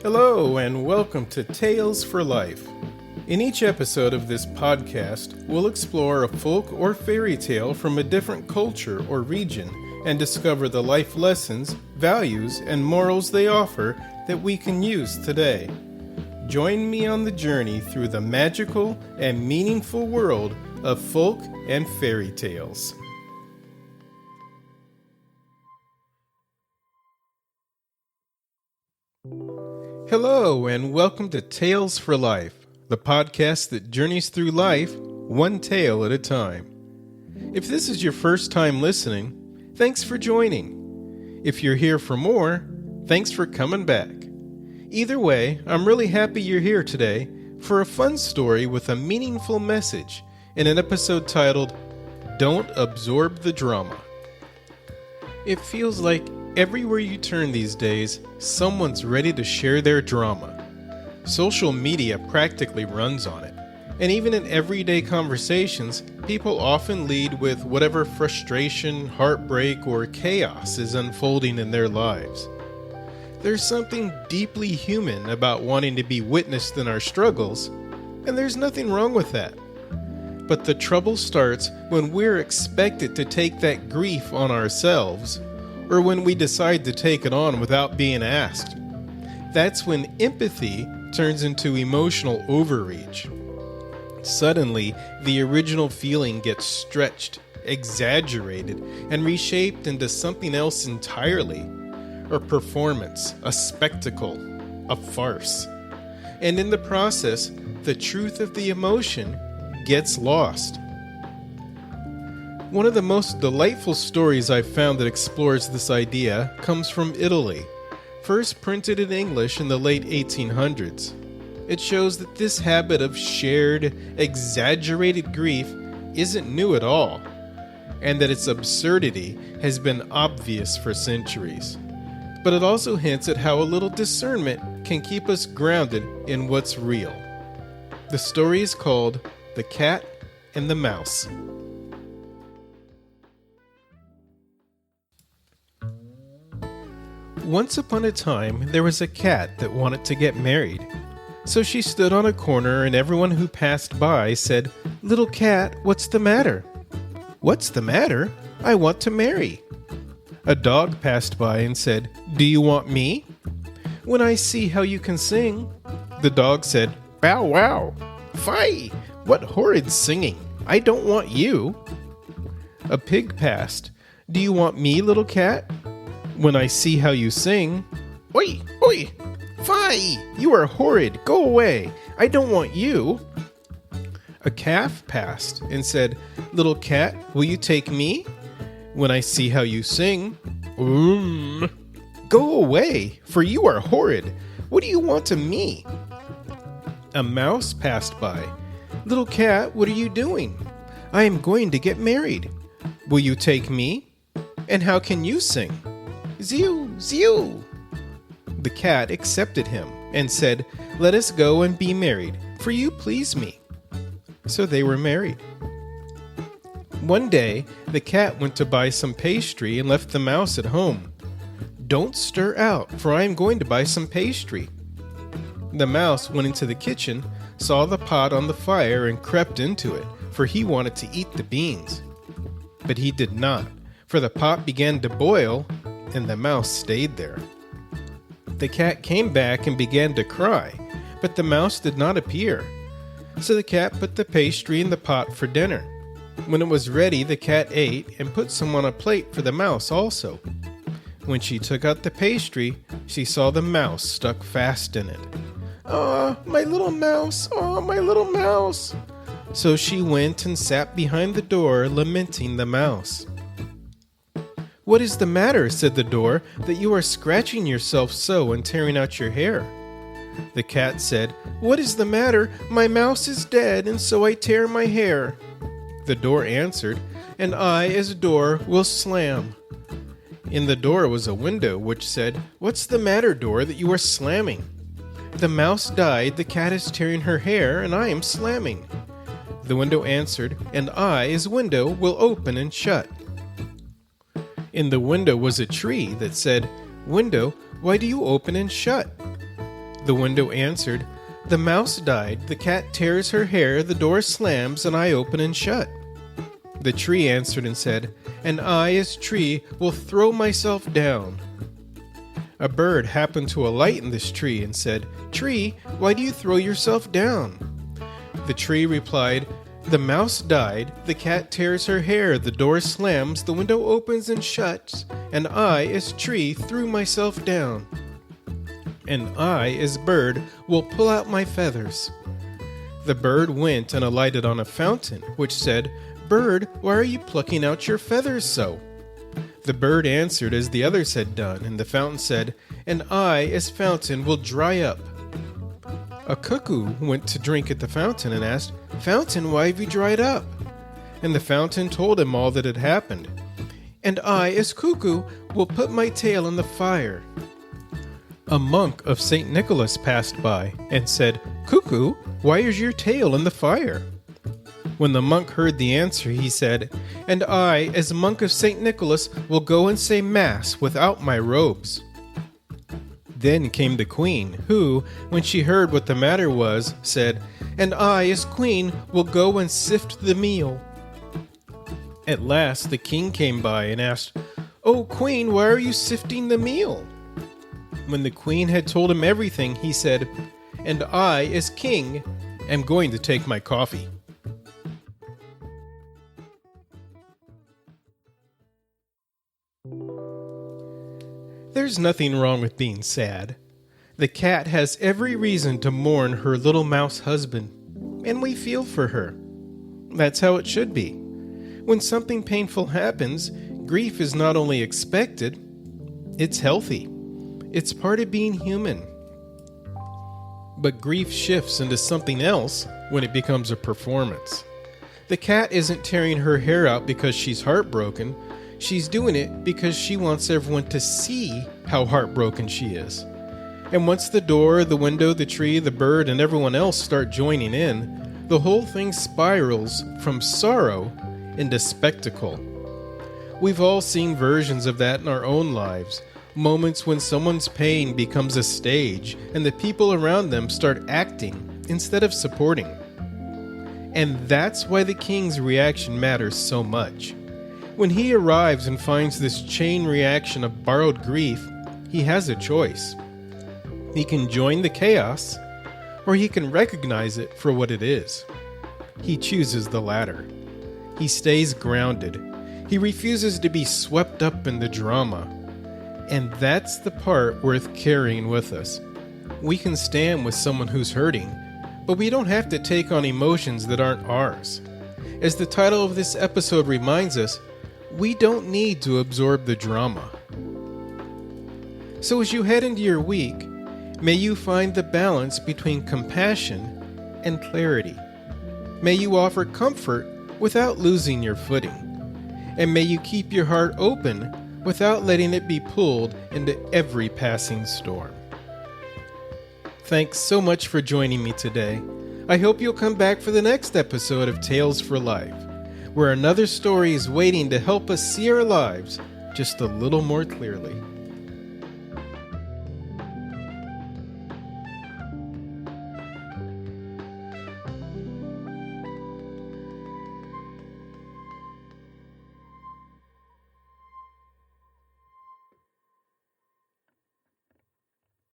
Hello, and welcome to Tales for Life. In each episode of this podcast, we'll explore a folk or fairy tale from a different culture or region and discover the life lessons, values, and morals they offer that we can use today. Join me on the journey through the magical and meaningful world of folk and fairy tales. Hello, and welcome to Tales for Life, the podcast that journeys through life one tale at a time. If this is your first time listening, thanks for joining. If you're here for more, thanks for coming back. Either way, I'm really happy you're here today for a fun story with a meaningful message in an episode titled, Don't Absorb the Drama. It feels like everywhere you turn these days, someone's ready to share their drama. Social media practically runs on it, and even in everyday conversations, people often lead with whatever frustration, heartbreak, or chaos is unfolding in their lives. There's something deeply human about wanting to be witnessed in our struggles, and there's nothing wrong with that. But the trouble starts when we're expected to take that grief on ourselves, or when we decide to take it on without being asked. That's when empathy turns into emotional overreach. Suddenly, the original feeling gets stretched, exaggerated, and reshaped into something else entirely. A performance, a spectacle, a farce. And in the process, the truth of the emotion gets lost. One of the most delightful stories I've found that explores this idea comes from Italy, first printed in English in the late 1800s. It shows that this habit of shared, exaggerated grief isn't new at all, and that its absurdity has been obvious for centuries. But it also hints at how a little discernment can keep us grounded in what's real. The story is called The Cat and the Mouse. Once upon a time, there was a cat that wanted to get married. So she stood on a corner and everyone who passed by said, "Little cat, what's the matter?" "What's the matter? I want to marry." A dog passed by and said, "Do you want me?" "When I see how you can sing." The dog said, "Bow wow! Fie! What horrid singing! I don't want you." A pig passed. "Do you want me, little cat?" "When I see how you sing." "Oi! Oi! Fie! You are horrid! Go away! I don't want you." A calf passed and said, "Little cat, will you take me?" "When I see how you sing." "Go away, for you are horrid! What do you want of me?" A mouse passed by. "Little cat, what are you doing?" "I am going to get married." "Will you take me?" "And how can you sing?" "Zew, zew." The cat accepted him and said, "Let us go and be married, for you please me." So they were married. One day, the cat went to buy some pastry and left the mouse at home. "Don't stir out, for I am going to buy some pastry." The mouse went into the kitchen, saw the pot on the fire, and crept into it, for he wanted to eat the beans. But he did not, for the pot began to boil, and the mouse stayed there. The cat came back and began to cry, but the mouse did not appear. So the cat put the pastry in the pot for dinner. When it was ready, the cat ate and put some on a plate for the mouse also. When she took out the pastry, she saw the mouse stuck fast in it. "Ah, my little mouse! Ah, my little mouse!" So she went and sat behind the door, lamenting the mouse. "What is the matter," said the door, "that you are scratching yourself so and tearing out your hair?" The cat said, "What is the matter? My mouse is dead, and so I tear my hair." The door answered, "And I, as a door, will slam." In the door was a window, which said, "What's the matter, door, that you are slamming?" "The mouse died, the cat is tearing her hair, and I am slamming." The window answered, "And I, as window, will open and shut." In the window was a tree that said, "Window, why do you open and shut?" The window answered, "The mouse died, the cat tears her hair, the door slams, and I open and shut." The tree answered and said, "And I, as tree, will throw myself down." A bird happened to alight in this tree and said, "Tree, why do you throw yourself down?" The tree replied, "The mouse died, the cat tears her hair, the door slams, the window opens and shuts, and I, as tree, threw myself down. And I, as bird, will pull out my feathers." The bird went and alighted on a fountain, which said, "Bird, why are you plucking out your feathers so?" The bird answered as the others had done, and the fountain said, "And I, as fountain, will dry up." A cuckoo went to drink at the fountain and asked, "Fountain, why have you dried up?" And the fountain told him all that had happened. "And I, as cuckoo, will put my tail in the fire." A monk of St. Nicholas passed by and said, "Cuckoo, why is your tail in the fire?" When the monk heard the answer, he said, "And I, as monk of St. Nicholas, will go and say Mass without my robes." Then came the queen, who, when she heard what the matter was, said, "And I, as queen, will go and sift the meal." At last the king came by and asked, "O queen, why are you sifting the meal?" When the queen had told him everything, he said, "And I, as king, am going to take my coffee." There's nothing wrong with being sad. The cat has every reason to mourn her little mouse husband, and we feel for her. That's how it should be. When something painful happens, grief is not only expected, it's healthy. It's part of being human. But grief shifts into something else when it becomes a performance. The cat isn't tearing her hair out because she's heartbroken. She's doing it because she wants everyone to see how heartbroken she is. And once the door, the window, the tree, the bird, and everyone else start joining in, the whole thing spirals from sorrow into spectacle. We've all seen versions of that in our own lives, moments when someone's pain becomes a stage and the people around them start acting instead of supporting. And that's why the king's reaction matters so much. When he arrives and finds this chain reaction of borrowed grief, he has a choice. He can join the chaos, or he can recognize it for what it is. He chooses the latter. He stays grounded. He refuses to be swept up in the drama. And that's the part worth carrying with us. We can stand with someone who's hurting, but we don't have to take on emotions that aren't ours. As the title of this episode reminds us, we don't need to absorb the drama. So as you head into your week, may you find the balance between compassion and clarity. May you offer comfort without losing your footing. And may you keep your heart open without letting it be pulled into every passing storm. Thanks so much for joining me today. I hope you'll come back for the next episode of Tales for Life, where another story is waiting to help us see our lives just a little more clearly.